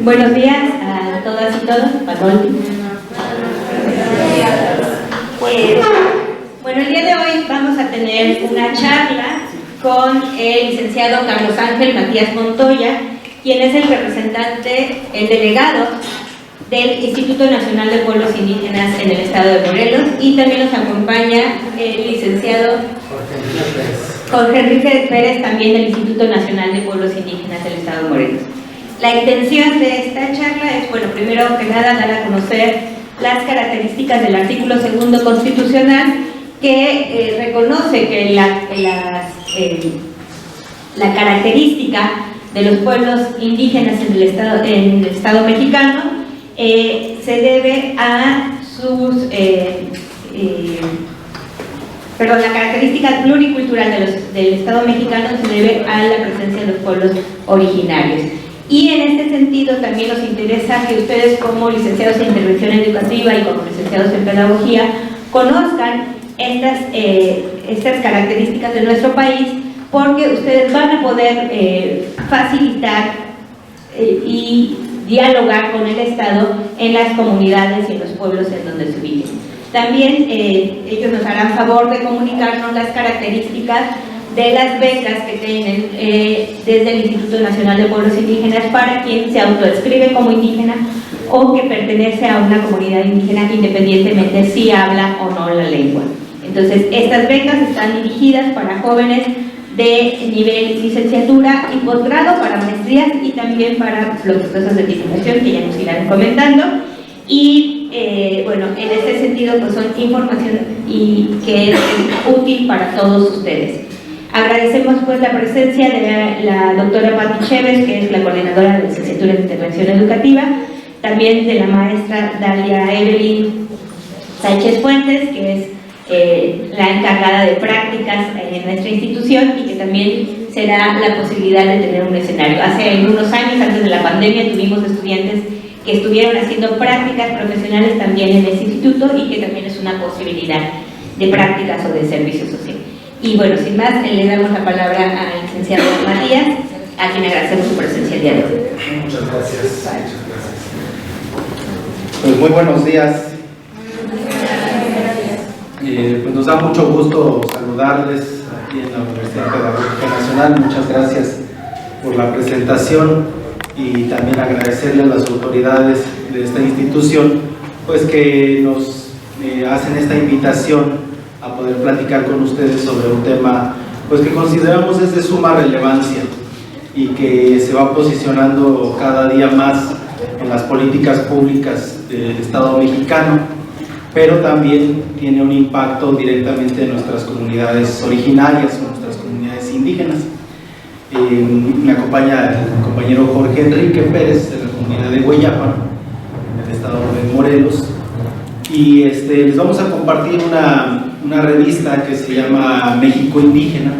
Buenos días a todas y todos. Bueno, el día de hoy vamos a tener una charla con el licenciado Carlos Ángel Matías Montoya, quien es el representante, el delegado del Instituto Nacional de Pueblos Indígenas en el estado de Morelos, y también nos acompaña el licenciado Jorge Enrique Pérez, también del Instituto Nacional de Pueblos Indígenas del estado de Morelos. La intención de esta charla es, bueno, primero que nada dar a conocer las características del artículo 2 constitucional que reconoce que la característica de los pueblos indígenas en el estado mexicano se debe a sus la característica pluricultural del estado mexicano se debe a la presencia de los pueblos originarios. Y en este sentido también nos interesa que ustedes, como licenciados en intervención educativa y como licenciados en pedagogía, conozcan estas características de nuestro país, porque ustedes van a poder facilitar y dialogar con el Estado en las comunidades y en los pueblos en donde se ubiquen. También ellos nos harán favor de comunicarnos las características de las becas que tienen desde el Instituto Nacional de Pueblos Indígenas para quien se autodescribe como indígena o que pertenece a una comunidad indígena, independientemente si habla o no la lengua. Entonces, estas becas están dirigidas para jóvenes de nivel licenciatura y posgrado, para maestrías y también para los procesos de titulación que ya nos irán comentando. Y bueno, en este sentido pues son información y que es útil para todos ustedes. Agradecemos pues la presencia de la doctora Patti Chévez, que es la coordinadora de licenciatura en intervención educativa, también de la maestra Dalia Evelyn Sánchez Fuentes, que es la encargada de prácticas en nuestra institución y que también será la posibilidad de tener un escenario. Hace algunos años, antes de la pandemia, tuvimos estudiantes que estuvieron haciendo prácticas profesionales también en ese instituto y que también es una posibilidad de prácticas o de servicio social. Y bueno, sin más, le damos la palabra al licenciado Matías, a quien agradecemos su presencia el día de hoy. Muchas gracias. Pues muy buenos días. Pues nos da mucho gusto saludarles aquí en la Universidad Pedagógica Nacional. Muchas gracias por la presentación y también agradecerle a las autoridades de esta institución pues que nos hacen esta invitación a poder platicar con ustedes sobre un tema pues que consideramos es de suma relevancia y que se va posicionando cada día más en las políticas públicas del Estado mexicano, pero también tiene un impacto directamente en nuestras comunidades originarias o nuestras comunidades indígenas. Me acompaña el compañero Jorge Enrique Pérez de la comunidad de Hueyapa, en el estado de Morelos, y les vamos a compartir una revista que se llama México Indígena.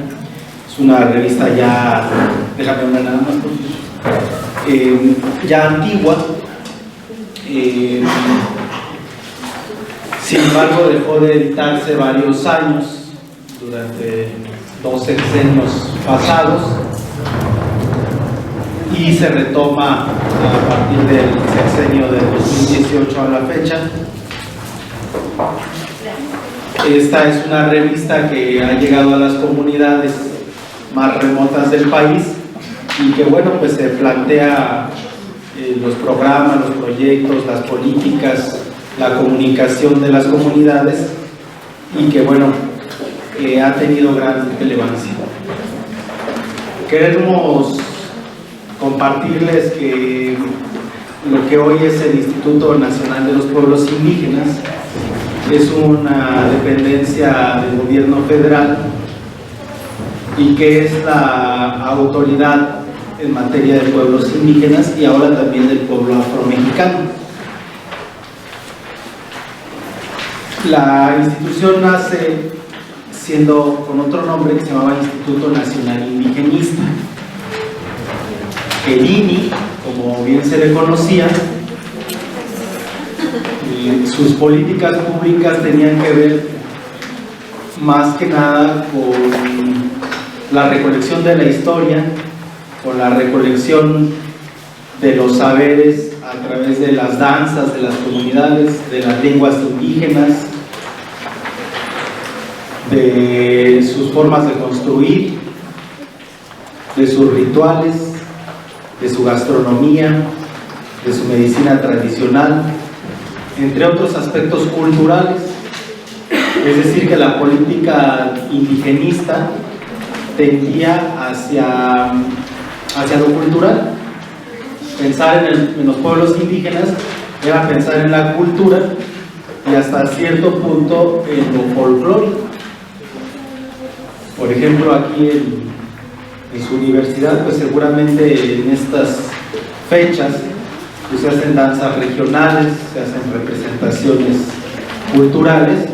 Es una revista ya, déjame hablar nada más, ya antigua. Sin embargo, dejó de editarse varios años, durante 2 sexenios pasados, y se retoma a partir del sexenio de 2018 a la fecha. Esta es una revista que ha llegado a las comunidades más remotas del país y que, bueno, pues se plantea los programas, los proyectos, las políticas, la comunicación de las comunidades y que, bueno, ha tenido gran relevancia. Queremos compartirles que lo que hoy es el Instituto Nacional de los Pueblos Indígenas es una dependencia del gobierno federal y que es la autoridad en materia de pueblos indígenas y ahora también del pueblo afromexicano. La institución nace siendo con otro nombre que se llamaba Instituto Nacional Indigenista. El INI, como bien se le conocía, sus políticas públicas tenían que ver más que nada con la recolección de la historia, con la recolección de los saberes a través de las danzas de las comunidades, de las lenguas indígenas, de sus formas de construir, de sus rituales, de su gastronomía, de su medicina tradicional, entre otros aspectos culturales. Es decir, que la política indigenista tendía hacia lo cultural. Pensar en los pueblos indígenas era pensar en la cultura y hasta cierto punto en lo folclórico. Por ejemplo, aquí en su universidad, pues seguramente en estas fechas pues se hacen danzas regionales, se hacen representaciones culturales,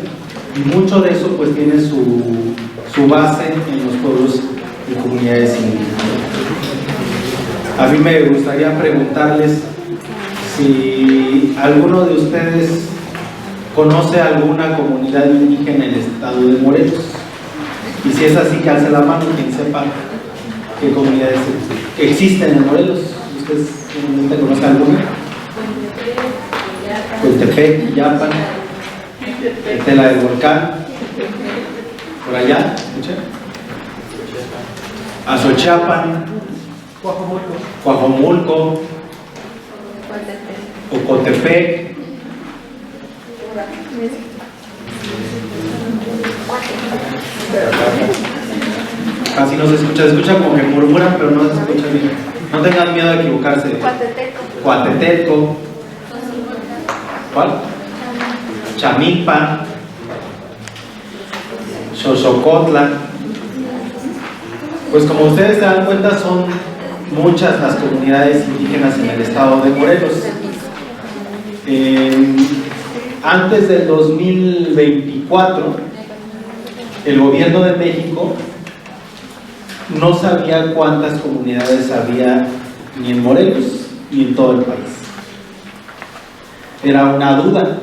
y mucho de eso pues tiene su base en los pueblos y comunidades indígenas. A mí me gustaría preguntarles si alguno de ustedes conoce alguna comunidad indígena en el estado de Morelos, y si es así, que alce la mano quien sepa qué comunidades existen en Morelos. ¿Ustedes conocen alguna? Coyotepec, Yapan, Tela del Volcán, por allá, ¿escuché? Azochapan, Coajomulco, Ocotepec, casi no se escucha como que murmuran, pero no se escucha bien. No tengan miedo de equivocarse. Coatetelco. ¿Cuál? Chamilpa, Xochocotla. Pues como ustedes se dan cuenta, son muchas las comunidades indígenas en el estado de Morelos. Antes del 2024, el gobierno de México no sabía cuántas comunidades había ni en Morelos ni en todo el país. Era una duda,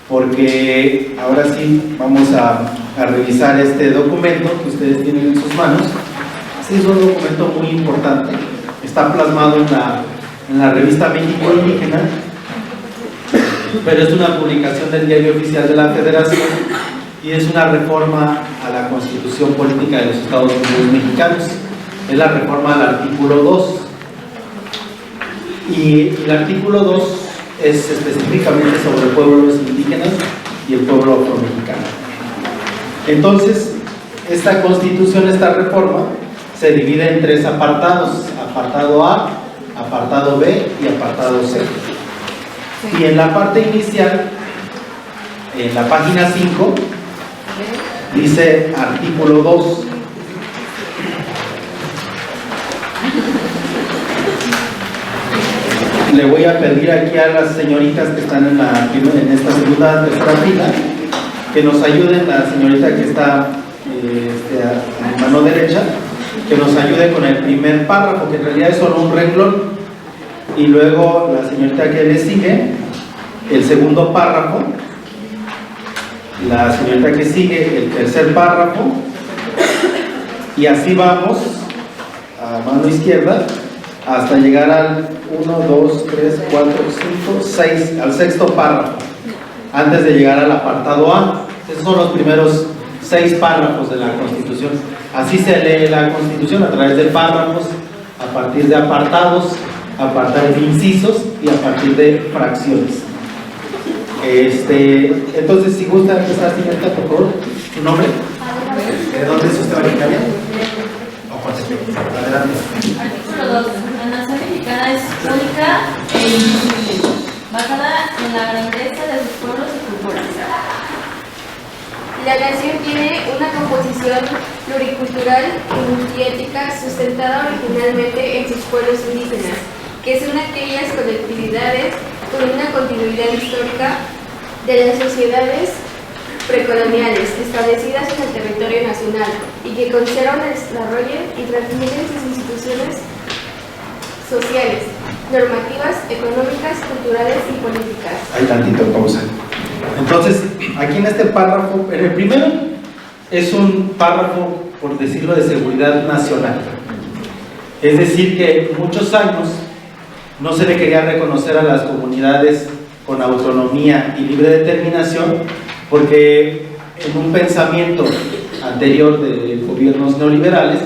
porque ahora sí vamos a revisar este documento que ustedes tienen en sus manos. Este es un documento muy importante, está plasmado en la revista México Indígena, pero es una publicación del Diario Oficial de la Federación y es una reforma a la Constitución Política de los Estados Unidos Mexicanos. Es la reforma al artículo 2, y el artículo 2 es específicamente sobre pueblos indígenas y el pueblo afromexicano. Entonces, esta Constitución, esta reforma, se divide en 3 apartados: apartado A, apartado B y apartado C. Y en la parte inicial, en la página 5, dice artículo 2. Le voy a pedir aquí a las señoritas que están en esta segunda, tercera fila, que nos ayuden. La señorita que está a mi mano derecha, que nos ayude con el primer párrafo, que en realidad es solo un renglón, y luego la señorita que le sigue, el segundo párrafo, la señorita que sigue, el tercer párrafo, y así vamos a mano izquierda hasta llegar al 1, 2, 3, 4, 5, 6, al sexto párrafo, antes de llegar al apartado A. Esos son los primeros 6 párrafos de la Constitución. Así se lee la Constitución, a través de párrafos, a partir de apartados, a partir de incisos y a partir de fracciones. Entonces, si gusta empezar, señorita, por favor, ¿su nombre? ¿De dónde es usted originaria? Adelante. Artículo 2. La nación mexicana es única e indivisible, basada en la grandeza de sus pueblos y culturas. La nación tiene una composición pluricultural y multiétnica sustentada originalmente en sus pueblos indígenas, que son aquellas colectividades con una continuidad histórica de las sociedades precoloniales establecidas en el territorio nacional y que conservan el desarrollo y transmiten sus instituciones sociales, normativas, económicas, culturales y políticas. Hay tantito pausa. Entonces, aquí en este párrafo, en el primero, es un párrafo, por decirlo, de seguridad nacional. Es decir, que muchos años no se le quería reconocer a las comunidades con autonomía y libre determinación, porque en un pensamiento anterior de gobiernos neoliberales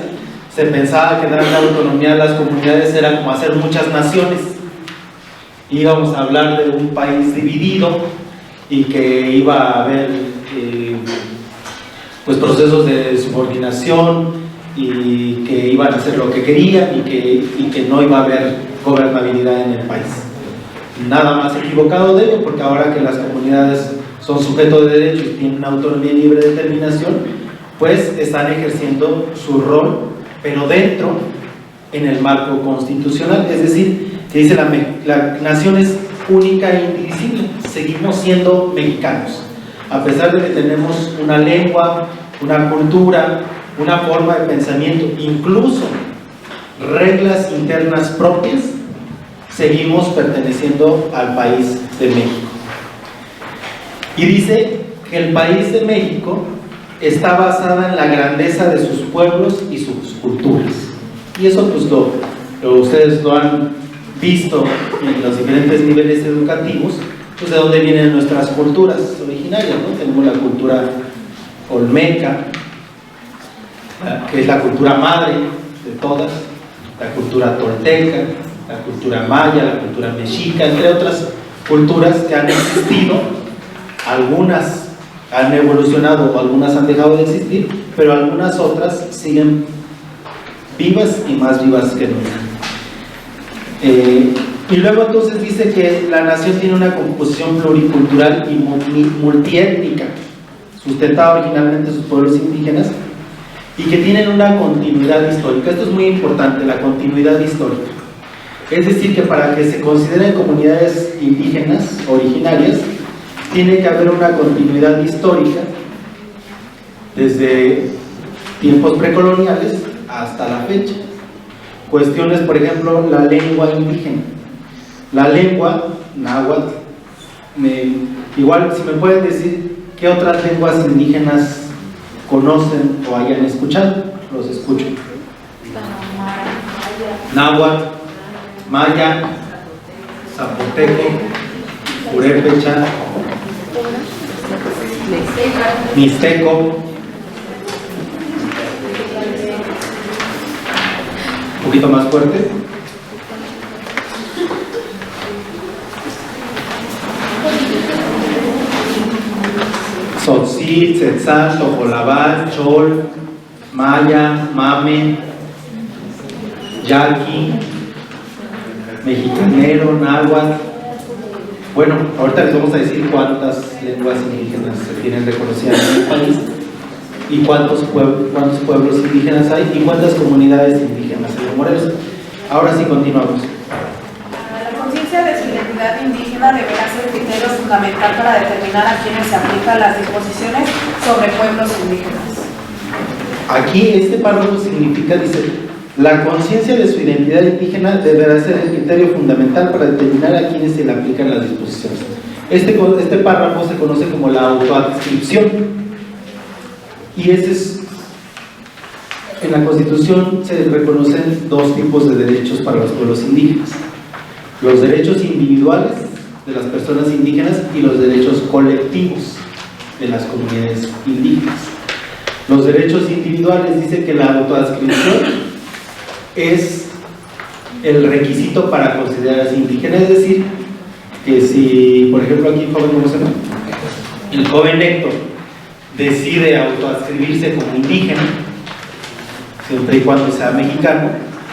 se pensaba que darle autonomía a las comunidades era como hacer muchas naciones. Íbamos a hablar de un país dividido y que iba a haber pues procesos de subordinación y que iban a hacer lo que querían y que no iba a haber gobernabilidad en el país. Nada más equivocado de ello, porque ahora que las comunidades son sujetos de derecho y tienen autonomía y libre determinación, pues están ejerciendo su rol, pero dentro, en el marco constitucional, es decir, que dice la nación es única e indivisible, seguimos siendo mexicanos, a pesar de que tenemos una lengua, una cultura, una forma de pensamiento, incluso reglas internas propias, seguimos perteneciendo al país de México. Y dice que el país de México está basada en la grandeza de sus pueblos y sus culturas. Y eso pues ustedes lo han visto en los diferentes niveles educativos, pues de dónde vienen nuestras culturas originarias, ¿no? Tenemos la cultura olmeca, que es la cultura madre de todas, la cultura tolteca, la cultura maya, la cultura mexica, entre otras culturas que han existido. Algunas han evolucionado o algunas han dejado de existir, pero algunas otras siguen vivas y más vivas que nunca. Y luego entonces dice que la nación tiene una composición pluricultural y multiétnica, sustentada originalmente en sus pueblos indígenas, y que tienen una continuidad histórica. Esto es muy importante, la continuidad histórica. Es decir, que para que se consideren comunidades indígenas originarias, tiene que haber una continuidad histórica desde tiempos precoloniales hasta la fecha. Cuestiones, por ejemplo, la lengua indígena. La lengua náhuatl, igual si me pueden decir qué otras lenguas indígenas conocen o hayan escuchado, los escucho. Náhuatl, maya, zapoteco, purépecha, mixteco, un poquito más fuerte, Tzotzil, Tzetzal, Tojolabal, Chol, Maya, Mame, Yaqui, Mexicanero, Náhuatl. Bueno, ahorita les vamos a decir cuántas lenguas indígenas se tienen reconocidas en el país y cuántos pueblos indígenas hay y cuántas comunidades indígenas hay en Morelos. Ahora sí continuamos. La conciencia de su identidad indígena deberá ser criterio fundamental para determinar a quienes se aplican las disposiciones sobre pueblos indígenas. Aquí este párrafo significa, dice, la conciencia de su identidad indígena deberá ser el criterio fundamental para determinar a quienes se le aplican las disposiciones. Este párrafo se conoce como la autoadscripción, y en la Constitución se reconocen dos tipos de derechos para los pueblos indígenas: los derechos individuales de las personas indígenas y los derechos colectivos de las comunidades indígenas. Los derechos individuales dice que la autoadscripción es el requisito para considerarse indígena, es decir, que si, por ejemplo, aquí el joven Héctor decide autoadscribirse como indígena, siempre y cuando sea mexicano,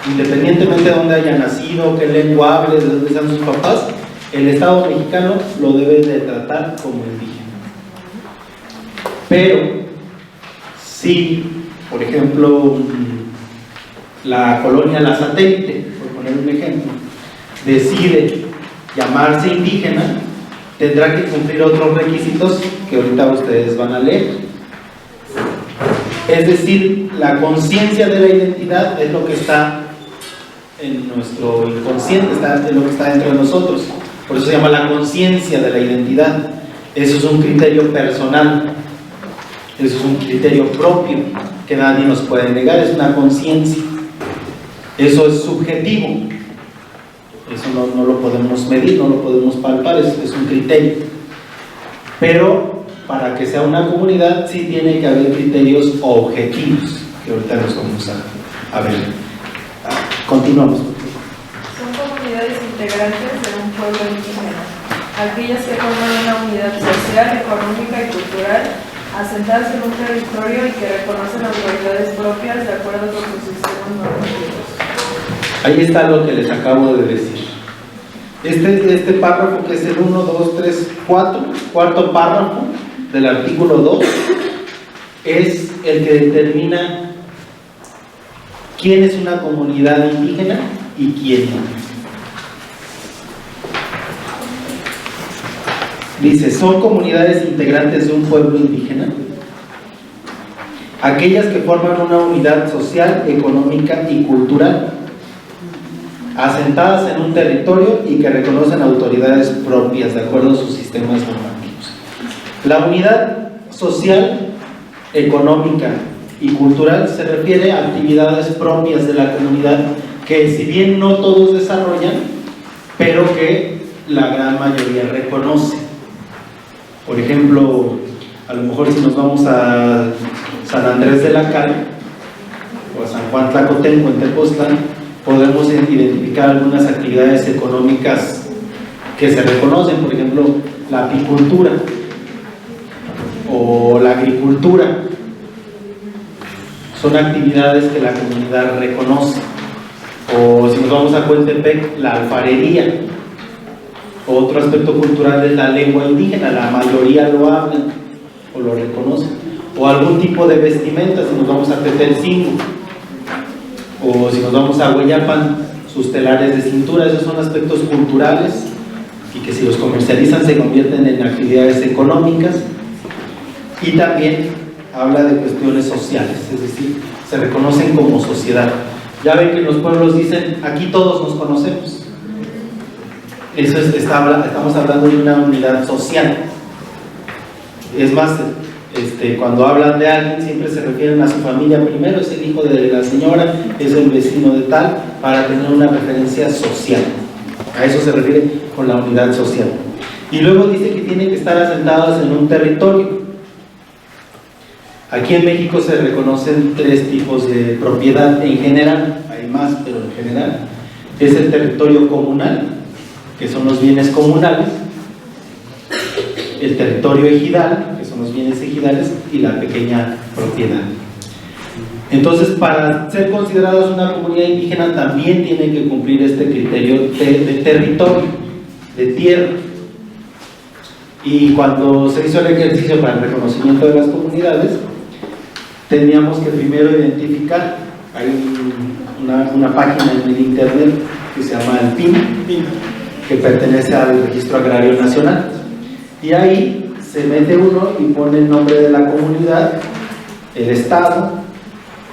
independientemente de dónde haya nacido, qué lengua hable, de dónde sean sus papás, el Estado mexicano lo debe de tratar como indígena. Pero si, por ejemplo, la colonia La Satélite, por poner un ejemplo, decide llamarse indígena, tendrá que cumplir otros requisitos que ahorita ustedes van a leer. Es decir, la conciencia de la identidad es lo que está en nuestro inconsciente, es lo que está dentro de nosotros. Por eso se llama la conciencia de la identidad. Eso es un criterio personal, eso es un criterio propio que nadie nos puede negar, es una conciencia. Eso es subjetivo. Eso no lo podemos medir, no lo podemos palpar, es un criterio. Pero para que sea una comunidad sí tiene que haber criterios objetivos, que ahorita los vamos a ver. Continuamos. Son comunidades integrantes de un pueblo indígena, aquellas que forman una unidad social, económica y cultural, asentadas en un territorio y que reconocen autoridades propias de acuerdo con sus sistemas normativos. Ahí está lo que les acabo de decir. Este párrafo, que es el 1, 2, 3, 4, cuarto párrafo del artículo 2, es el que determina quién es una comunidad indígena y quién no. Dice, son comunidades integrantes de un pueblo indígena aquellas que forman una unidad social, económica y cultural, asentadas en un territorio y que reconocen autoridades propias de acuerdo a sus sistemas normativos. La unidad social, económica y cultural se refiere a actividades propias de la comunidad que, si bien no todos desarrollan, pero que la gran mayoría reconoce. Por ejemplo, a lo mejor si nos vamos a San Andrés de la Cal o a San Juan Tlacotenco en Tepoztlán, podemos identificar algunas actividades económicas que se reconocen, por ejemplo, la apicultura o la agricultura. Son actividades que la comunidad reconoce. O si nos vamos a Coatepec, la alfarería. Otro aspecto cultural es la lengua indígena, la mayoría lo hablan o lo reconocen. O algún tipo de vestimenta, si nos vamos a Tetelcingo, o si nos vamos a Hueyapan, sus telares de cintura. Esos son aspectos culturales y que si los comercializan se convierten en actividades económicas. Y también habla de cuestiones sociales, es decir, se reconocen como sociedad. Ya ven que en los pueblos dicen, aquí todos nos conocemos. Eso estamos hablando de una unidad social. Es más, cuando hablan de alguien siempre se refieren a su familia primero, es el hijo de la señora, es el vecino de tal, para tener una referencia social. A eso se refiere con la unidad social. Y luego dice que tienen que estar asentados en un territorio. Aquí en México se reconocen tres tipos de propiedad en general, hay más, pero en general. Es el territorio comunal, que son los bienes comunales, el territorio ejidal, que son los bienes ejidales, y la pequeña propiedad. Entonces, para ser considerados una comunidad indígena también tienen que cumplir este criterio de territorio, de tierra. Y cuando se hizo el ejercicio para el reconocimiento de las comunidades, teníamos que primero identificar, hay una página en el internet que se llama el PIN, que pertenece al Registro Agrario Nacional, y ahí se mete uno y pone el nombre de la comunidad, el estado,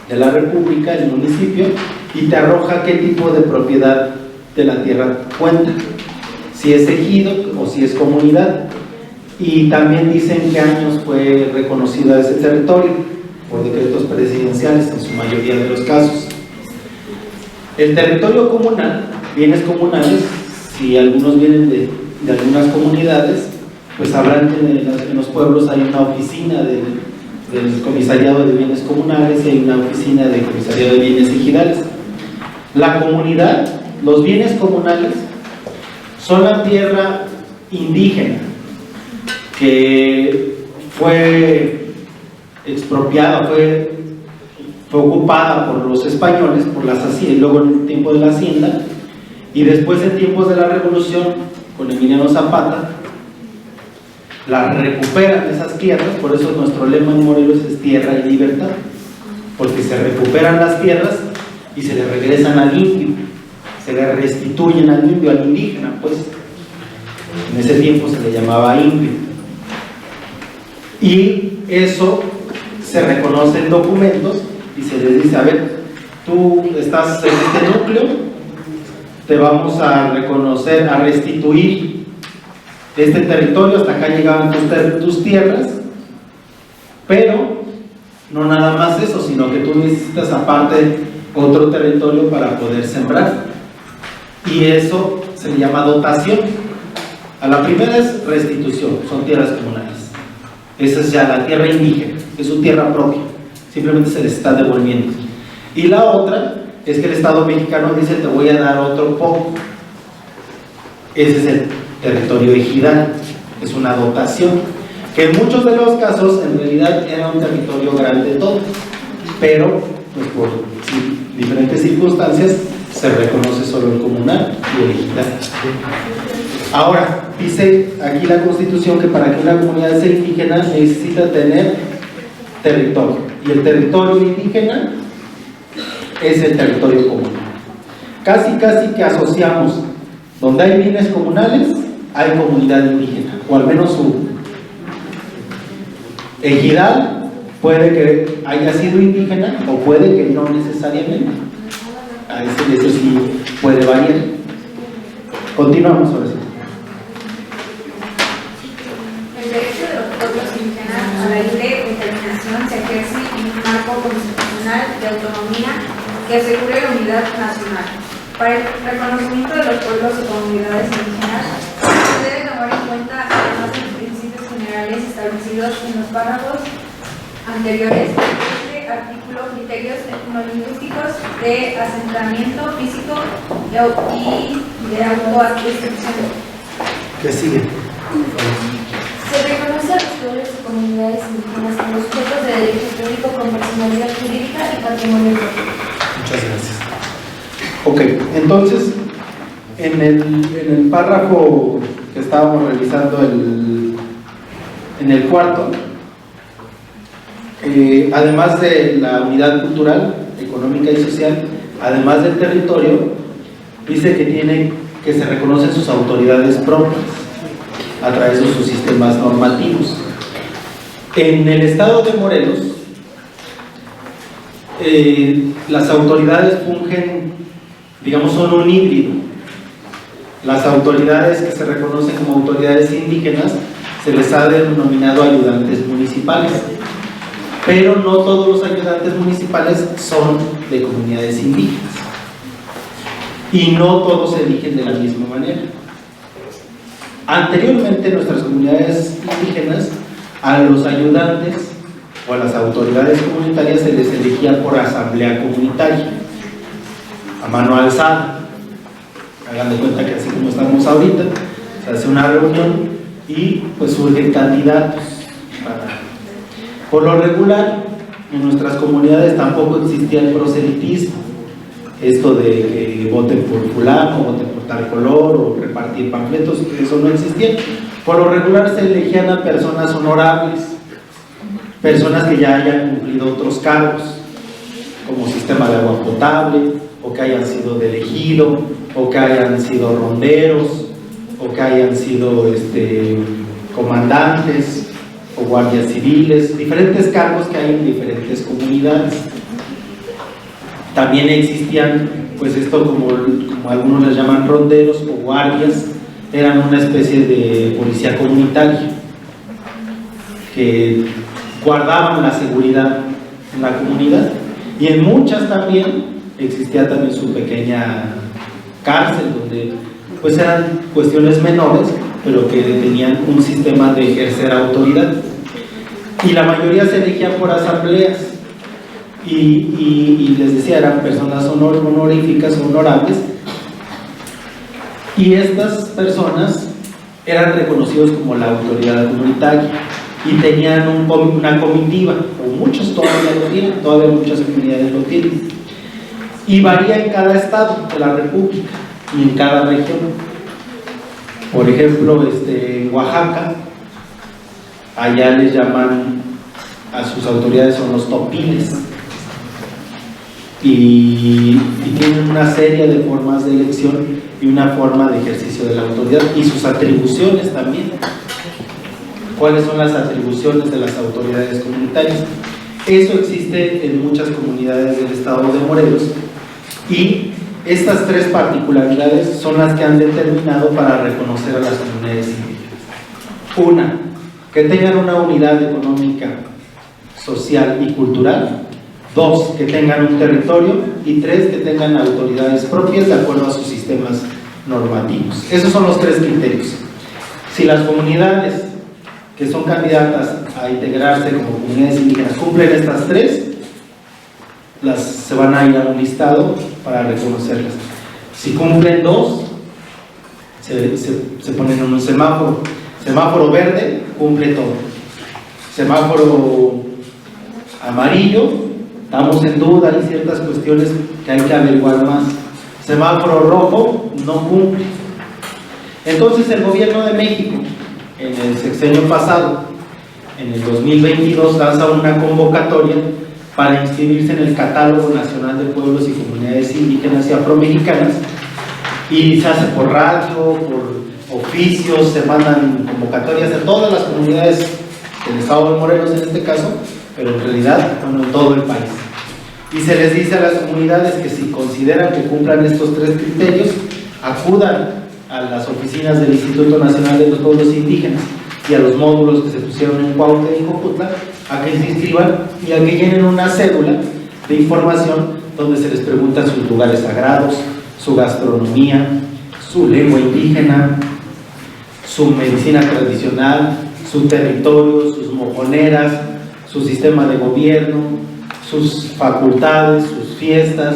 de la república, el municipio, y te arroja qué tipo de propiedad de la tierra cuenta, si es ejido o si es comunidad, y también dicen qué años fue reconocido ese territorio por decretos presidenciales en su mayoría de los casos. El territorio comunal, bienes comunales, si algunos vienen de algunas comunidades, pues sabrán que en los pueblos hay una oficina del comisariado de bienes comunales y hay una oficina del comisariado de bienes ejidales. La comunidad, los bienes comunales, son la tierra indígena que fue expropiada, fue ocupada por los españoles, por las haciendas, luego en el tiempo de la hacienda, y después en tiempos de la revolución, con Emiliano Zapata, la recuperan esas tierras. Por eso nuestro lema en Morelos es tierra y libertad, porque se recuperan las tierras y se le regresan al indio, se le restituyen al indio, al indígena, pues en ese tiempo se le llamaba indio, y eso se reconoce en documentos y se les dice, a ver, tú estás en este núcleo, te vamos a reconocer, a restituir este territorio, hasta acá llegaban tus tierras, pero no nada más eso, sino que tú necesitas aparte otro territorio para poder sembrar, y eso se le llama dotación. A la primera es restitución, son tierras comunales. Esa es ya la tierra indígena, es su tierra propia, simplemente se les está devolviendo. Y la otra es que el Estado mexicano dice: te voy a dar otro poco. Ese es el territorio ejidal, es una dotación, que en muchos de los casos en realidad era un territorio grande todo, pero pues por diferentes circunstancias se reconoce solo el comunal y el ejidal. Ahora, dice aquí la Constitución que para que una comunidad sea indígena necesita tener territorio, y el territorio indígena es el territorio comunal. Casi que asociamos donde hay bienes comunales, hay comunidad indígena, o al menos su ejidal puede que haya sido indígena o puede que no necesariamente. Eso sí puede variar. Continuamos ahora sí. El derecho de los pueblos indígenas a la libre determinación se ejerce en un marco constitucional de autonomía que asegure la unidad nacional. Para el reconocimiento de los pueblos y comunidades indígenas se debe tomar en cuenta, además de los principios generales establecidos en los párrafos anteriores, este artículo, criterios etnolingüísticos de asentamiento físico y de autoadministración. ¿Qué sigue? Se reconoce a los pueblos y comunidades indígenas como sujetos de derecho público con personalidad jurídica y patrimonio propio. Muchas gracias. Ok, entonces, en el párrafo que estábamos revisando en el cuarto, además de la unidad cultural, económica y social, además del territorio, dice que se reconocen sus autoridades propias a través de sus sistemas normativos. En el estado de Morelos, las autoridades fungen, digamos, son un híbrido. Las autoridades que se reconocen como autoridades indígenas se les ha denominado ayudantes municipales, pero no todos los ayudantes municipales son de comunidades indígenas y no todos se eligen de la misma manera. Anteriormente, nuestras comunidades indígenas, a los ayudantes o a las autoridades comunitarias se les elegía por asamblea comunitaria, a mano alzada. Hagan de cuenta que así como estamos ahorita, se hace una reunión y pues surgen candidatos. Por lo regular, en nuestras comunidades tampoco existía el proselitismo, esto de que voten por fulano, voten por tal color o repartir panfletos, eso no existía. Por lo regular se elegían a personas honorables, personas que ya hayan cumplido otros cargos, como sistema de agua potable, o que hayan sido del ejido, o que hayan sido ronderos, o que hayan sido comandantes o guardias civiles, diferentes cargos que hay en diferentes comunidades. También existían, pues esto como algunos les llaman ronderos o guardias, eran una especie de policía comunitaria que guardaban la seguridad en la comunidad, y en muchas también existía también su pequeña cárcel donde pues eran cuestiones menores pero que tenían un sistema de ejercer autoridad, y la mayoría se elegían por asambleas y les decía, eran personas honoríficas o honorables, y estas personas eran reconocidos como la autoridad comunitaria y tenían una comitiva, o muchos todavía lo tienen, todavía muchas comunidades lo tienen, y varía en cada estado de la república y en cada región. Por ejemplo, en Oaxaca, allá les llaman a sus autoridades, son los topiles, y tienen una serie de formas de elección y una forma de ejercicio de la autoridad y sus atribuciones también. ¿Cuáles son las atribuciones de las autoridades comunitarias? Eso existe en muchas comunidades del estado de Morelos, y estas tres particularidades son las que han determinado para reconocer a las comunidades indígenas. Una, que tengan una unidad económica, social y cultural. Dos, que tengan un territorio. Y tres, que tengan autoridades propias de acuerdo a sus sistemas normativos. Esos son los tres criterios. Si las comunidades que son candidatas a integrarse como comunidades indígenas cumplen estas tres, se van a ir a un listado para reconocerlas. Si cumplen dos, se ponen en un semáforo. Semáforo verde, cumple todo. Semáforo amarillo, estamos en duda, hay ciertas cuestiones que hay que averiguar más. Semáforo rojo, no cumple. Entonces el gobierno de México, en el sexenio pasado, en el 2022, lanza una convocatoria para inscribirse en el Catálogo Nacional de Pueblos y Comunidades Indígenas y Afromexicanas, y se hace por radio, por oficios, se mandan convocatorias a todas las comunidades del estado de Morelos en este caso, pero en realidad, bueno, en todo el país. Y se les dice a las comunidades que si consideran que cumplan estos tres criterios, acudan a las oficinas del Instituto Nacional de los Pueblos Indígenas y a los módulos que se pusieron en Cuautla y Jojutla, a que se inscriban y a que llenen una cédula de información donde se les preguntan sus lugares sagrados, su gastronomía, su lengua indígena, su medicina tradicional, su territorio, sus mojoneras, su sistema de gobierno, sus facultades, sus fiestas,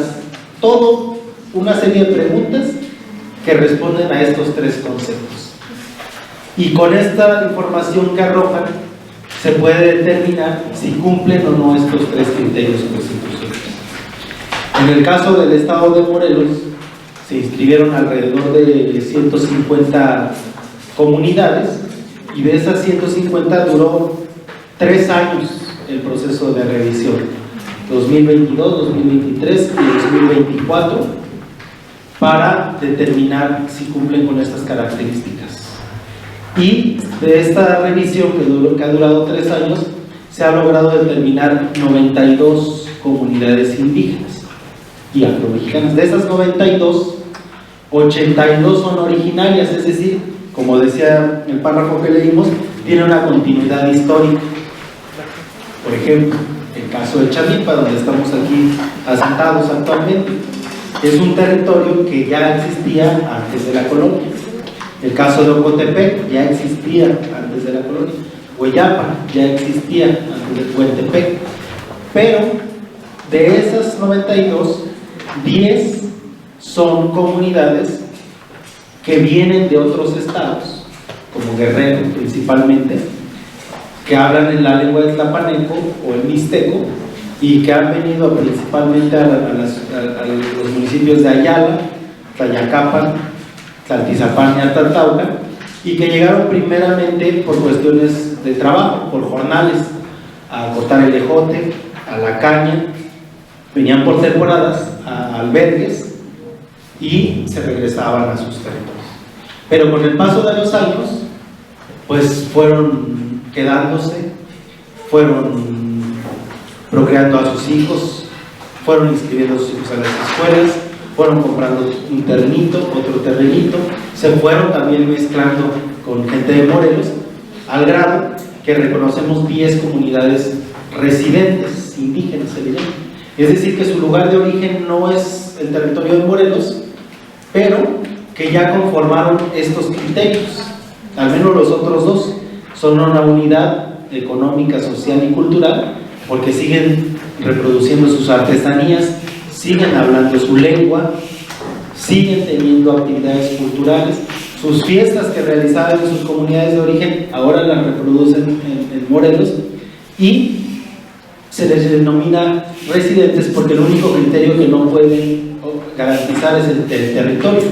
todo una serie de preguntas que responden a estos tres conceptos. Y con esta información que arrojan se puede determinar si cumplen o no estos tres criterios constitucionales. En el caso del estado de Morelos, se inscribieron alrededor de 150 comunidades, y de esas 150 duró 3 años el proceso de revisión, 2022, 2023 y 2024, para determinar si cumplen con estas características. Y de esta revisión que ha durado 3 años, se ha logrado determinar 92 comunidades indígenas y afromexicanas. De esas 92, 82 son originarias, es decir, como decía el párrafo que leímos, tiene una continuidad histórica. Por ejemplo, el caso de Chamipa, donde estamos aquí asentados actualmente, es un territorio que ya existía antes de la colonia. El caso de Ocotepec ya existía antes de la colonia. Hueyapa ya existía antes de Huentepec. Pero de esas 92, 10 son comunidades que vienen de otros estados, como Guerrero principalmente, que hablan en la lengua de tlapaneco o el mixteco, y que han venido principalmente a los municipios de Ayala, Tlayacapan, Tlaltizapán y Atatauca, y que llegaron primeramente por cuestiones de trabajo, por jornales, a cortar el ejote, a la caña, venían por temporadas a albergues y se regresaban a sus territorios. Pero con el paso de los años, pues fueron quedándose, fueron procreando a sus hijos, fueron inscribiendo a sus hijos a las escuelas, fueron comprando un terrenito, otro terrenito, se fueron también mezclando con gente de Morelos, al grado que reconocemos 10 comunidades residentes indígenas, evidentemente. Es decir, que su lugar de origen no es el territorio de Morelos, pero que ya conformaron estos criterios. Al menos los otros dos son una unidad económica, social y cultural, porque siguen reproduciendo sus artesanías, siguen hablando su lengua, siguen teniendo actividades culturales, sus fiestas que realizaban en sus comunidades de origen ahora las reproducen en Morelos, y se les denomina residentes porque el único criterio que no pueden garantizar es el territorio.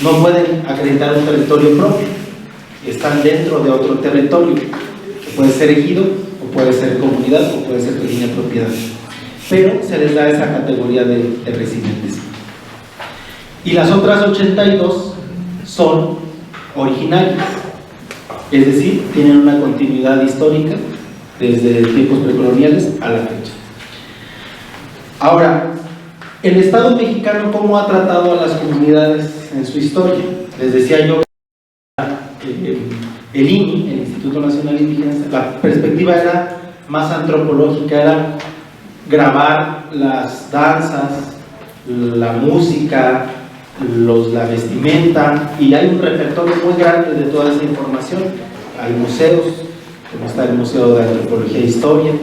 No pueden acreditar un territorio propio, están dentro de otro territorio, que puede ser ejido, o puede ser comunidad, o puede ser pequeña propiedad, pero se les da esa categoría de residentes. Y las otras 82 son originarias, es decir, tienen una continuidad histórica desde tiempos precoloniales a la fecha. Ahora, el Estado mexicano, ¿cómo ha tratado a las comunidades en su historia? Les decía yo, el INI, el Instituto Nacional Indígena, la perspectiva era más antropológica, era grabar las danzas, la música, la vestimenta, y hay un repertorio muy grande de toda esa información. Hay museos, como está el Museo de Antropología e Historia,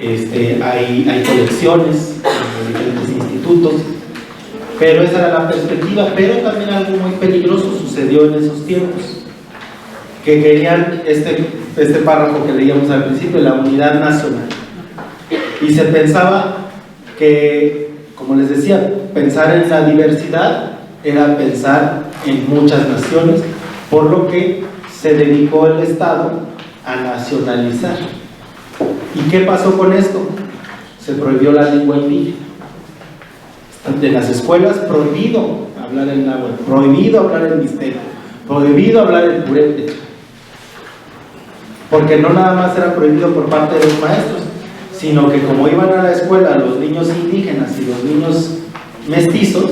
hay colecciones en diferentes institutos, pero esa era la perspectiva. Pero también algo muy peligroso sucedió en esos tiempos, que querían este párrafo que leíamos al principio, la unidad nacional, y se pensaba que, como les decía, pensar en la diversidad era pensar en muchas naciones, por lo que se dedicó el Estado a nacionalizar. ¿Y qué pasó con esto? Se prohibió la lengua indígena. De las escuelas, prohibido hablar el náhuatl, prohibido hablar el mixteco, prohibido hablar el purépecha, porque no nada más era prohibido por parte de los maestros, sino que como iban a la escuela los niños indígenas y los niños mestizos,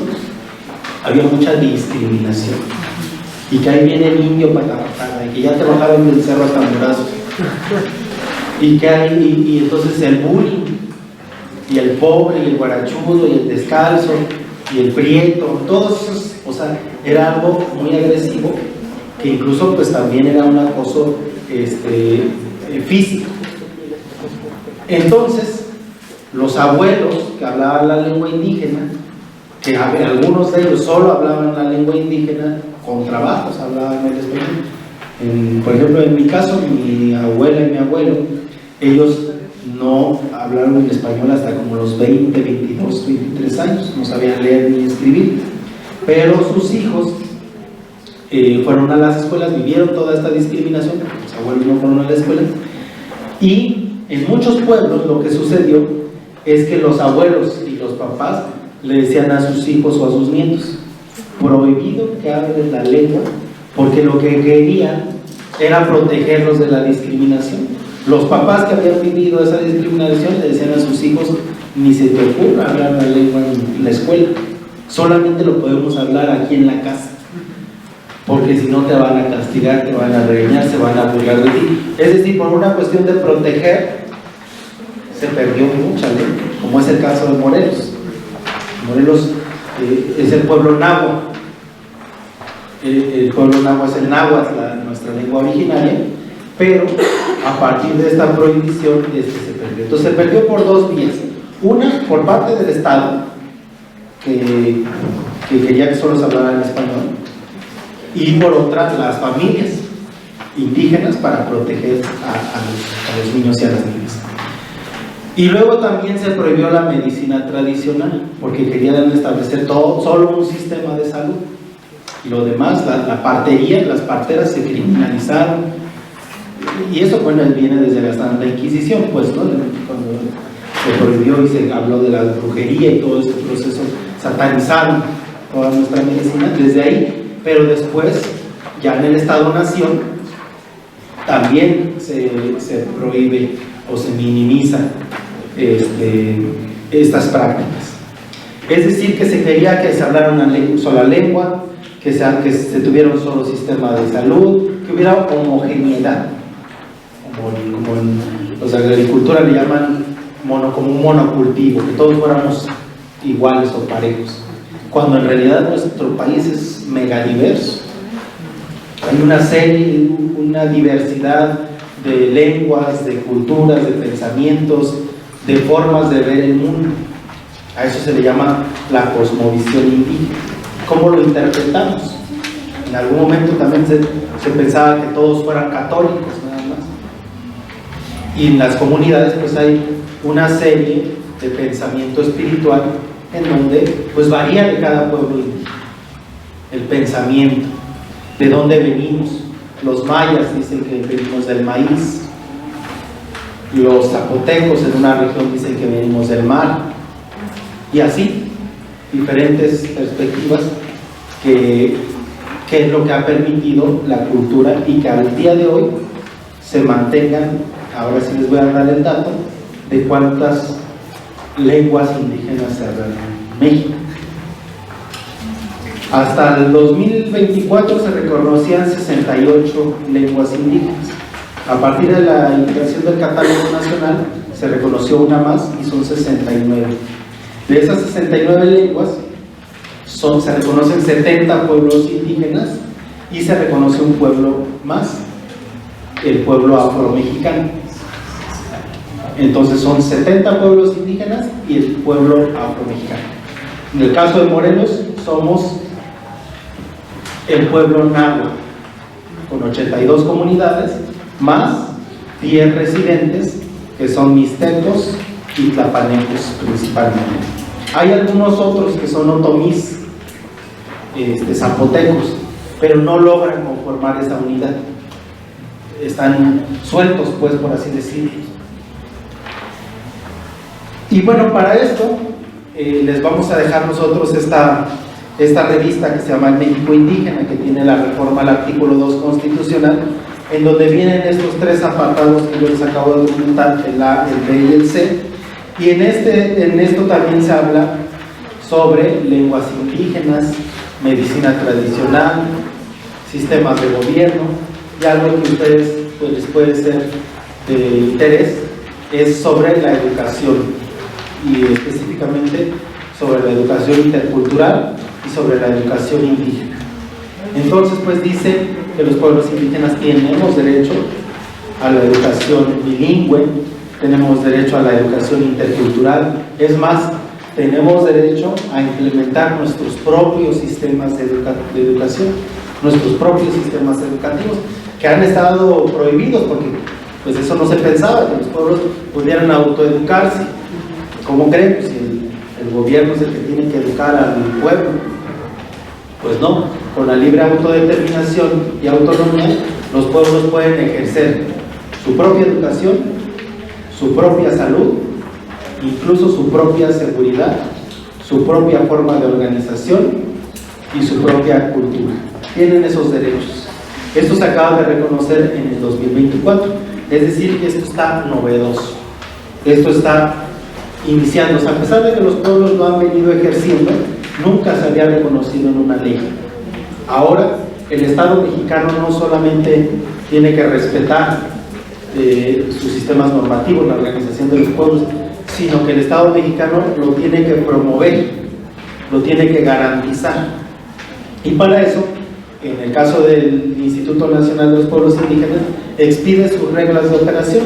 había mucha discriminación. Y que ahí viene el indio patapatana, y que ya te bajaron del cerro hasta Morazos, y entonces el bullying, y el pobre, y el guarachudo, y el descalzo, y el prieto, todos esos, o sea, era algo muy agresivo, que incluso pues también era un acoso físico. Entonces, los abuelos que hablaban la lengua indígena, que algunos de ellos solo hablaban la lengua indígena, con trabajos hablaban el español. Por ejemplo, en mi caso, mi abuela y mi abuelo, ellos no hablaron el español hasta como los 20, 22, 23 años, no sabían leer ni escribir, pero sus hijos fueron a las escuelas, vivieron toda esta discriminación, porque los abuelos no fueron a la escuela, y en muchos pueblos lo que sucedió es que los abuelos y los papás le decían a sus hijos o a sus nietos: prohibido que hablen la lengua, porque lo que querían era protegerlos de la discriminación. Los papás que habían vivido esa discriminación le decían a sus hijos: ni se te ocurra hablar la lengua en la escuela, solamente lo podemos hablar aquí en la casa, porque si no te van a castigar, te van a regañar, se van a burlar de ti. Es decir, por una cuestión de proteger, se perdió mucha lengua, como es el caso de Morelos. Morelos es el pueblo náhuatl. El pueblo náhuatl es el náhuatl, nuestra lengua originaria, pero a partir de esta prohibición se perdió. Entonces se perdió por dos vías: una por parte del Estado, que quería que solo se hablara en español, y por otra las familias indígenas para proteger a los niños y a las niñas. Y luego también se prohibió la medicina tradicional, porque querían establecer solo un sistema de salud, y lo demás, la partería, las parteras se criminalizaron, y eso, bueno, viene desde la Santa Inquisición, pues, ¿no? Cuando se prohibió y se habló de la brujería y todo este proceso, satanizaron toda nuestra medicina desde ahí. Pero después, ya en el Estado-Nación, también se prohíbe o se minimizan estas prácticas. Es decir, que se quería que se hablara una sola lengua, que se tuviera un solo sistema de salud, que hubiera homogeneidad, como en los de agricultura le llaman como un monocultivo, que todos fuéramos iguales o parejos, cuando en realidad nuestro país es megadiverso. Hay una diversidad de lenguas, de culturas, de pensamientos, de formas de ver el mundo. A eso se le llama la cosmovisión indígena. ¿Cómo lo interpretamos? En algún momento también se pensaba que todos fueran católicos, nada más. Y en las comunidades pues hay una serie de pensamiento espiritual en donde pues varía de cada pueblo indígena el pensamiento, de dónde venimos. Los mayas dicen que venimos del maíz, los zapotecos en una región dicen que venimos del mar, y así diferentes perspectivas que es lo que ha permitido la cultura y que al día de hoy se mantengan. Ahora sí les voy a dar el dato de cuántas lenguas indígenas se hablan en México. Hasta el 2024 se reconocían 68 lenguas indígenas. A partir de la integración del catálogo nacional se reconoció una más y son 69. De esas 69 lenguas, se reconocen 70 pueblos indígenas y se reconoce un pueblo más, el pueblo afromexicano. Entonces son 70 pueblos indígenas y el pueblo afromexicano. En el caso de Morelos somos el pueblo náhuatl, con 82 comunidades, más 10 residentes que son mixtecos y tlapanecos principalmente. Hay algunos otros que son otomís, zapotecos, pero no logran conformar esa unidad. Están sueltos, pues, por así decirlo. Y bueno, para esto les vamos a dejar nosotros esta revista que se llama El México Indígena, que tiene la reforma al artículo 2 constitucional, en donde vienen estos 3 apartados que yo les acabo de comentar, el A, el B y el C. Y en esto también se habla sobre lenguas indígenas, medicina tradicional, sistemas de gobierno, y algo que a ustedes pues, les puede ser de interés es sobre la educación, y específicamente sobre la educación intercultural y sobre la educación indígena. Entonces, pues dice que los pueblos indígenas tenemos derecho a la educación bilingüe, tenemos derecho a la educación intercultural, es más, tenemos derecho a implementar nuestros propios sistemas de educación, nuestros propios sistemas educativos, que han estado prohibidos porque pues eso no se pensaba, que los pueblos pudieran autoeducarse. ¿Cómo creen? Pues el gobierno es el que tiene que educar al pueblo. Pues no, con la libre autodeterminación y autonomía, los pueblos pueden ejercer su propia educación, su propia salud, incluso su propia seguridad, su propia forma de organización y su propia cultura. Tienen esos derechos. Esto se acaba de reconocer en el 2024, es decir, que esto está novedoso, esto está iniciándose, a pesar de que los pueblos lo han venido ejerciendo, nunca se había reconocido en una ley. Ahora, el Estado mexicano no solamente tiene que respetar sus sistemas normativos, la organización de los pueblos, sino que el Estado mexicano lo tiene que promover, lo tiene que garantizar. Y para eso, en el caso del Instituto Nacional de los Pueblos Indígenas, expide sus reglas de operación,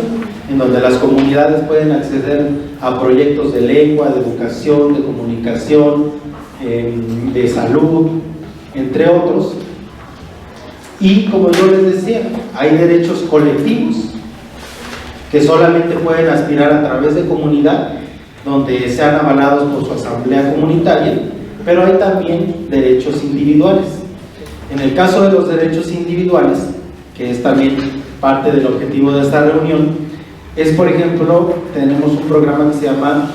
en donde las comunidades pueden acceder a proyectos de lengua, de educación, de comunicación, de salud, entre otros. Y como yo les decía, hay derechos colectivos que solamente pueden aspirar a través de comunidad, donde sean avalados por su asamblea comunitaria, pero hay también derechos individuales. En el caso de los derechos individuales, que es también parte del objetivo de esta reunión, es, por ejemplo, tenemos un programa que se llama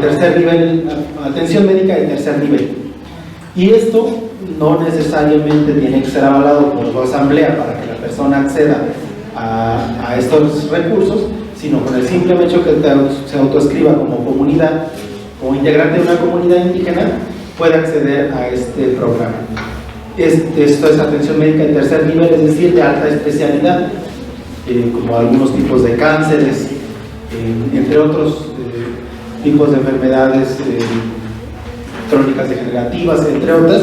tercer nivel, atención médica de tercer nivel, y esto no necesariamente tiene que ser avalado por su asamblea para que la persona acceda a estos recursos, sino con el simple hecho que se autoescriba como comunidad, como integrante de una comunidad indígena, puede acceder a este programa. Esto es atención médica de tercer nivel, es decir, de alta especialidad, como algunos tipos de cánceres, entre otros tipos de enfermedades crónicas degenerativas, entre otras,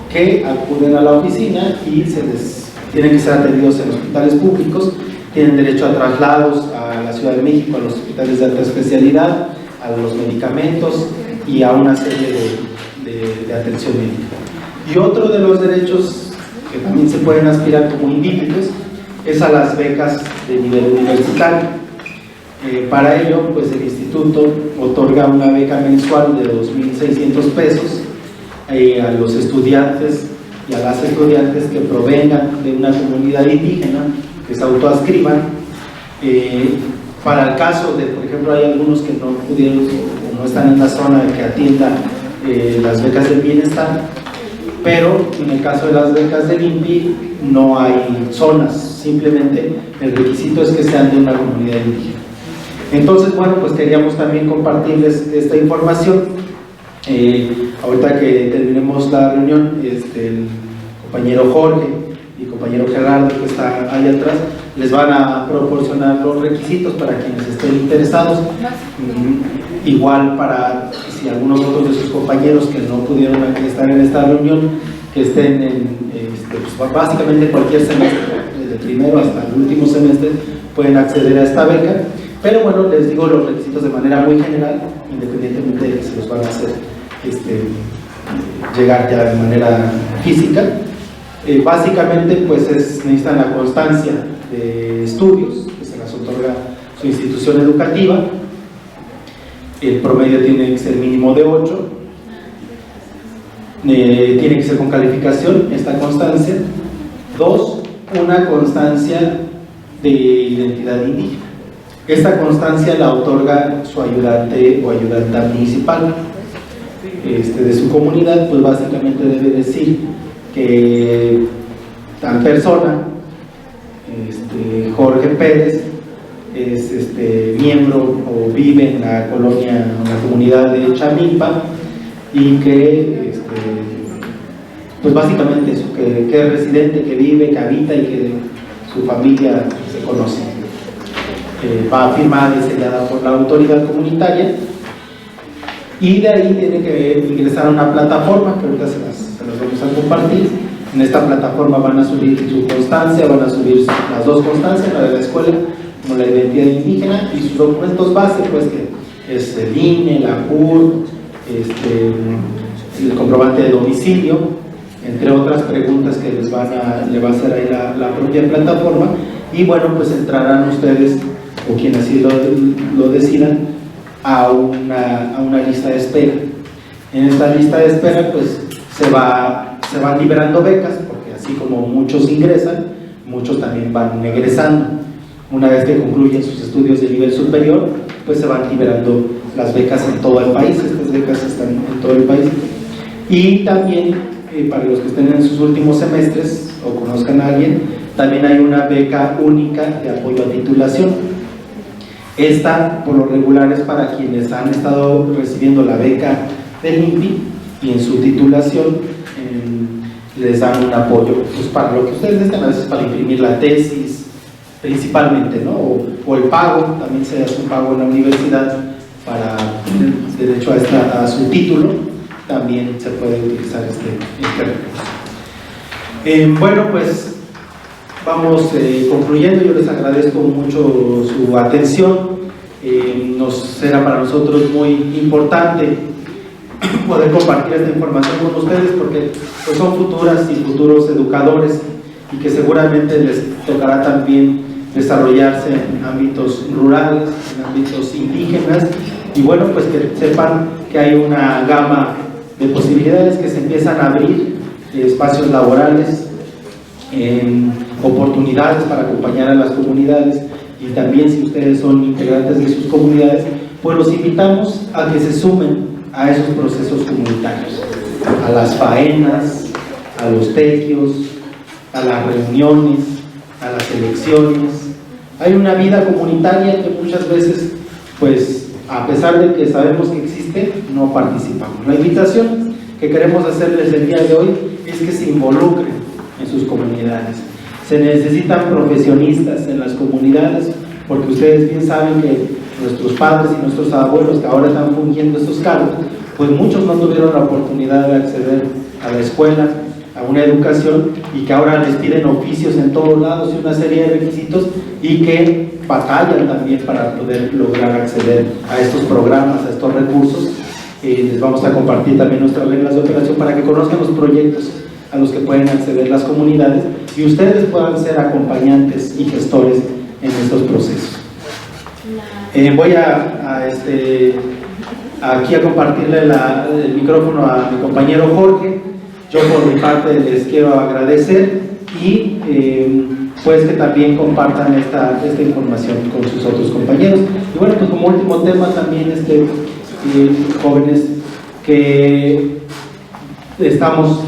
que acuden a la oficina y tienen que ser atendidos en hospitales públicos, tienen derecho a traslados a la Ciudad de México, a los hospitales de alta especialidad, a los medicamentos y a una serie de atención médica. Y otro de los derechos que también se pueden aspirar como individuos es a las becas de nivel universitario. Para ello, pues el instituto otorga una beca mensual de 2.600 pesos a los estudiantes y a las estudiantes que provengan de una comunidad indígena, que se autoadscriban. Para el caso de, por ejemplo, hay algunos que no pudieron o no están en la zona que atienda las becas del bienestar, pero en el caso de las becas del INPI no hay zonas, simplemente el requisito es que sean de una comunidad indígena. Entonces, bueno, pues queríamos también compartirles esta información. Ahorita que terminemos la reunión, el compañero Jorge y compañero Gerardo que está ahí atrás, les van a proporcionar los requisitos para quienes estén interesados. Igual para si algunos otros de sus compañeros que no pudieron estar en esta reunión, que estén en pues básicamente cualquier semestre, desde primero hasta el último semestre, pueden acceder a esta beca. Pero bueno, les digo los requisitos de manera muy general, independientemente de que se los van a hacer llegar ya de manera física. Básicamente pues necesitan la constancia de estudios que se las otorga su institución educativa. El promedio tiene que ser mínimo de 8, tiene que ser con calificación esta constancia. 2, una constancia de identidad indígena. Esta constancia la otorga su ayudante o ayudanta municipal de su comunidad. Pues básicamente debe decir que tal persona, Jorge Pérez, es miembro o vive en la colonia, en la comunidad de Chamilpa, y que pues básicamente eso, que es residente, que vive, que habita y que su familia se conoce. Va firmada y sellada por la autoridad comunitaria, y de ahí tiene que ingresar a una plataforma que ahorita se las vamos a compartir. En esta plataforma van a subir su constancia, van a subir las dos constancias, la de la escuela como la identidad indígena, y sus documentos base, pues que es el INE, la CUR, el comprobante de domicilio, entre otras preguntas que le va a hacer ahí la propia plataforma. Y bueno, pues entrarán ustedes, o quien así lo decidan, a una lista de espera. En esta lista de espera pues se van liberando becas, porque así como muchos ingresan, muchos también van egresando. Una vez que concluyen sus estudios de nivel superior, pues se van liberando las becas en todo el país. Estas becas están en todo el país. Y también para los que estén en sus últimos semestres o conozcan a alguien, también hay una beca única de apoyo a titulación. Esta, por lo regular, es para quienes han estado recibiendo la beca del INPI, y en su titulación les dan un apoyo pues para lo que ustedes necesitan, a veces para imprimir la tesis principalmente, ¿no? O el pago, también se hace un pago en la universidad para el derecho a su título, también se puede utilizar este recurso. Bueno, pues vamos concluyendo. Yo les agradezco mucho su atención. Será para nosotros muy importante poder compartir esta información con ustedes, porque pues son futuras y futuros educadores, y que seguramente les tocará también desarrollarse en ámbitos rurales, en ámbitos indígenas, y bueno, pues que sepan que hay una gama de posibilidades que se empiezan a abrir, espacios laborales, oportunidades para acompañar a las comunidades. Y también, si ustedes son integrantes de sus comunidades, pues los invitamos a que se sumen a esos procesos comunitarios, a las faenas, a los tequios, a las reuniones, a las elecciones. Hay una vida comunitaria que muchas veces, pues a pesar de que sabemos que existe, no participamos. La invitación que queremos hacerles el día de hoy es que se involucren en sus comunidades. Se necesitan profesionistas en las comunidades, porque ustedes bien saben que nuestros padres y nuestros abuelos que ahora están fungiendo estos cargos, pues muchos no tuvieron la oportunidad de acceder a la escuela, a una educación, y que ahora les piden oficios en todos lados y una serie de requisitos, y que batallan también para poder lograr acceder a estos programas, a estos recursos. Les vamos a compartir también nuestras reglas de operación para que conozcan los proyectos a los que pueden acceder las comunidades, y ustedes puedan ser acompañantes y gestores en estos procesos. Voy aquí a compartirle el micrófono a mi compañero Jorge. Yo por mi parte les quiero agradecer, y pues que también compartan esta información con sus otros compañeros. Y bueno, pues como último tema también jóvenes, que estamos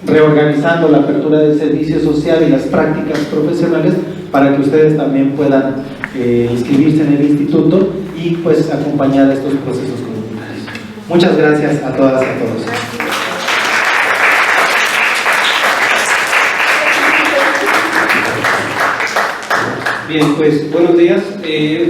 reorganizando la apertura del servicio social y las prácticas profesionales para que ustedes también puedan inscribirse en el instituto y pues acompañar estos procesos comunitarios. Muchas gracias a todas y a todos. Bien, pues buenos días.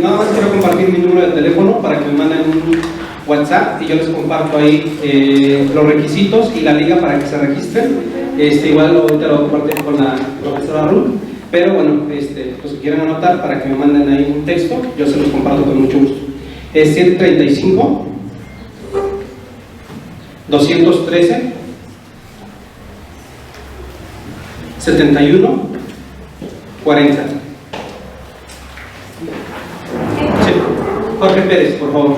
Nada más quiero compartir mi número de teléfono para que me manden un WhatsApp y yo les comparto ahí los requisitos y la liga para que se registren. Igual ahorita lo voy a compartir con la profesora Ruth, pero bueno, los que quieran anotar para que me manden ahí un texto, yo se los comparto con mucho gusto. Es 735 213 71 40. Sí. Jorge Pérez, por favor.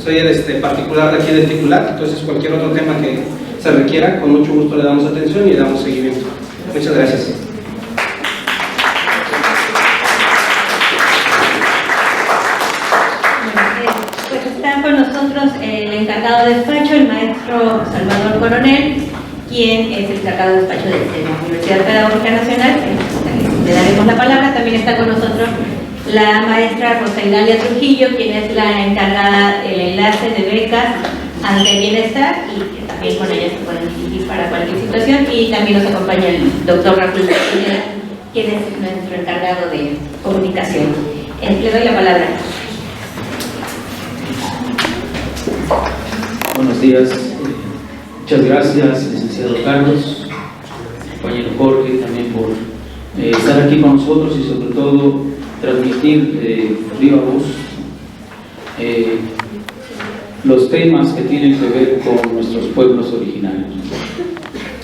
Soy el particular de aquí del titular, entonces cualquier otro tema que se requiera, con mucho gusto le damos atención y le damos seguimiento. Muchas gracias. Pues está con nosotros el encargado de despacho, el maestro Salvador Coronel, quien es el encargado de despacho de la Universidad Pedagógica Nacional. Le daremos la palabra. También está con nosotros la maestra Rosa Idalia Trujillo, quien es la encargada del enlace de becas ante bienestar y que también con ella se pueden dirigir para cualquier situación. Y también nos acompaña el doctor Rafael García, quien es nuestro encargado de comunicación. Le doy la palabra. Buenos días. Muchas gracias, licenciado Carlos, compañero Jorge, también por estar aquí con nosotros y sobre todo transmitir viva voz los temas que tienen que ver con nuestros pueblos originarios.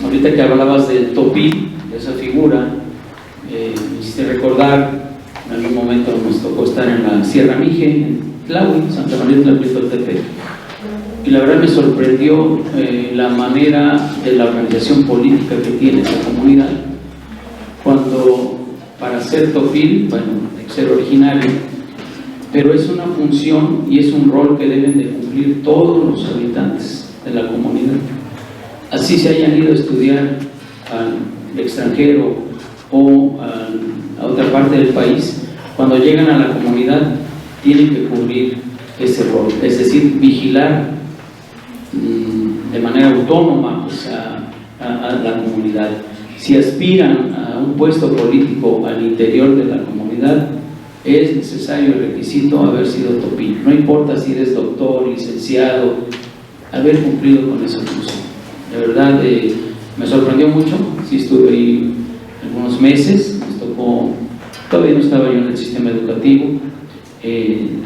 Ahorita que hablabas del topí, de esa figura, me hiciste recordar, en algún momento nos tocó estar en la Sierra Mije, en Tlahui, Santa María Tlahuitoltepec. Y la verdad me sorprendió la manera de la organización política que tiene esa comunidad, cuando para ser topil, bueno, hay que ser originario, pero es una función y es un rol que deben de cumplir todos los habitantes de la comunidad. Así se hayan ido a estudiar al extranjero o a otra parte del país, cuando llegan a la comunidad tienen que cumplir ese rol, es decir, vigilar de manera autónoma pues, a la comunidad. Si aspiran a un puesto político al interior de la comunidad, es necesario el requisito haber sido topí. No importa si eres doctor, licenciado, haber cumplido con esa función. De verdad, me sorprendió mucho. Sí, estuve ahí algunos meses, nos tocó, todavía no estaba yo en el sistema educativo,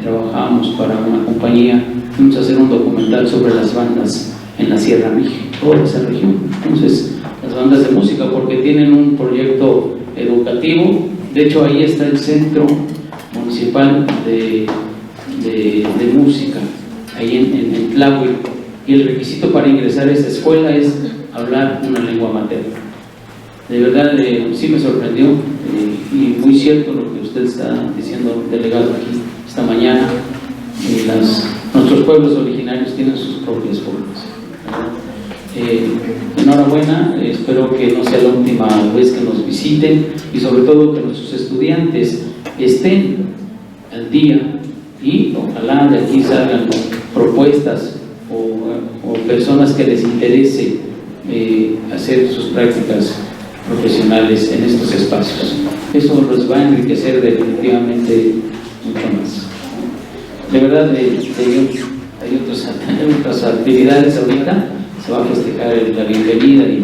trabajábamos para una compañía, fuimos a hacer un documental sobre las bandas en la Sierra Mije, toda esa región. Entonces, las bandas de música, porque tienen un proyecto educativo. De hecho, ahí está el Centro Municipal de Música, ahí en Tlahui, y el requisito para ingresar a esta escuela es hablar una lengua materna. De verdad, sí me sorprendió, y muy cierto lo que usted está diciendo, delegado, aquí esta mañana. Nuestros pueblos originarios tienen sus propias formas. Enhorabuena, espero que no sea la última vez que nos visiten y sobre todo que nuestros estudiantes estén al día y ojalá de aquí salgan propuestas o personas que les interese hacer sus prácticas profesionales en estos espacios. Eso los va a enriquecer definitivamente mucho más. De verdad, hay otras actividades ahorita. Se va a festejar la bienvenida y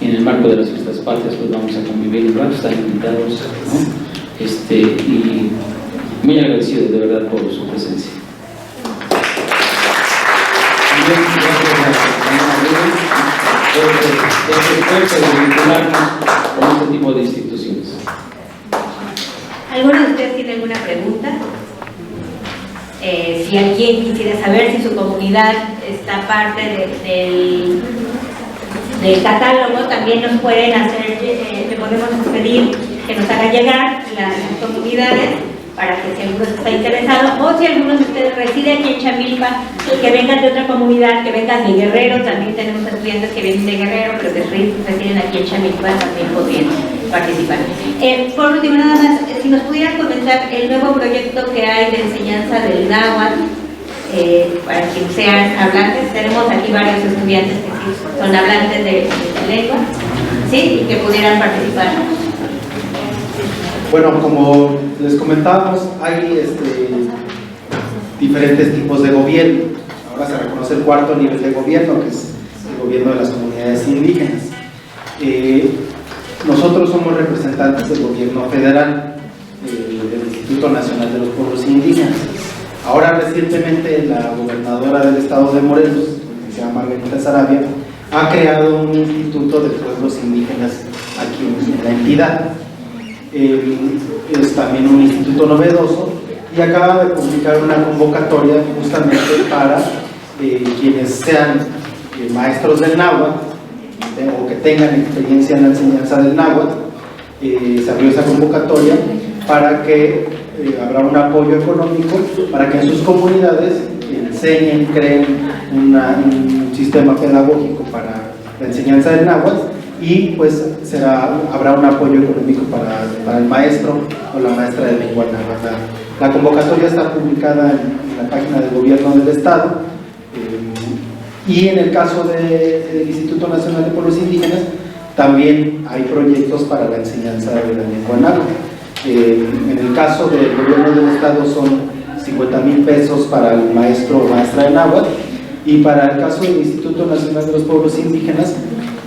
en el marco de las fiestas patrias pues vamos a convivir un rato, están invitados, ¿no? Y muy agradecido de verdad por su presencia. También gracias a la esfuerzo de vincularnos con este tipo de instituciones. ¿Alguno de ustedes tiene alguna pregunta? Si alguien quisiera saber si su comunidad está parte del catálogo, también nos pueden hacer, le podemos pedir que nos hagan llegar las comunidades para que si alguno está interesado o si alguno de ustedes reside aquí en Chamilpa y que vengan de otra comunidad, que vengan de Guerrero, también tenemos estudiantes que vienen de Guerrero pero que residen aquí en Chamilpa, también podrían participar. Por último, nada más, si nos pudieran comentar el nuevo proyecto que hay de enseñanza del náhuatl, para quienes sean hablantes. Tenemos aquí varios estudiantes que son hablantes de esta lengua, ¿sí? Y que pudieran participar. Bueno, como les comentábamos, hay diferentes tipos de gobierno. Ahora se reconoce el cuarto nivel de gobierno, que es el gobierno de las comunidades indígenas. Nosotros somos representantes del gobierno federal, del Instituto Nacional de los Pueblos Indígenas. Ahora recientemente la gobernadora del estado de Morelos, que se llama Margarita Saravia, ha creado un instituto de pueblos indígenas aquí en la entidad. Es también un instituto novedoso y acaba de publicar una convocatoria justamente para quienes sean maestros del náhuatl o que tengan experiencia en la enseñanza del náhuatl. Se abrió esa convocatoria para que habrá un apoyo económico para que en sus comunidades enseñen, creen un sistema pedagógico para la enseñanza del náhuatl, y pues habrá un apoyo económico para el maestro o la maestra de lengua náhuatl. La convocatoria está publicada en la página del gobierno del estado, y en el caso del Instituto Nacional de Pueblos Indígenas también hay proyectos para la enseñanza de la lengua náhuatl. En el caso del gobierno del estado son 50,000 pesos para el maestro o maestra de náhuatl, y para el caso del Instituto Nacional de los Pueblos Indígenas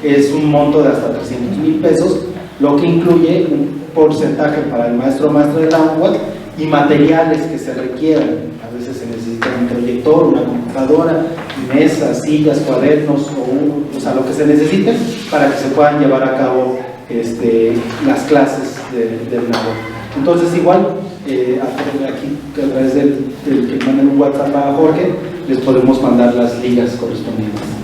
es un monto de hasta 300,000 pesos, lo que incluye un porcentaje para el maestro o maestra de náhuatl y materiales que se requieran. A veces se necesita un proyector, una computadora, mesas, sillas, cuadernos, o sea, lo que se necesite para que se puedan llevar a cabo las clases del náhuatl. Entonces igual, aquí a través del que manden un WhatsApp a Jorge, les podemos mandar las ligas correspondientes.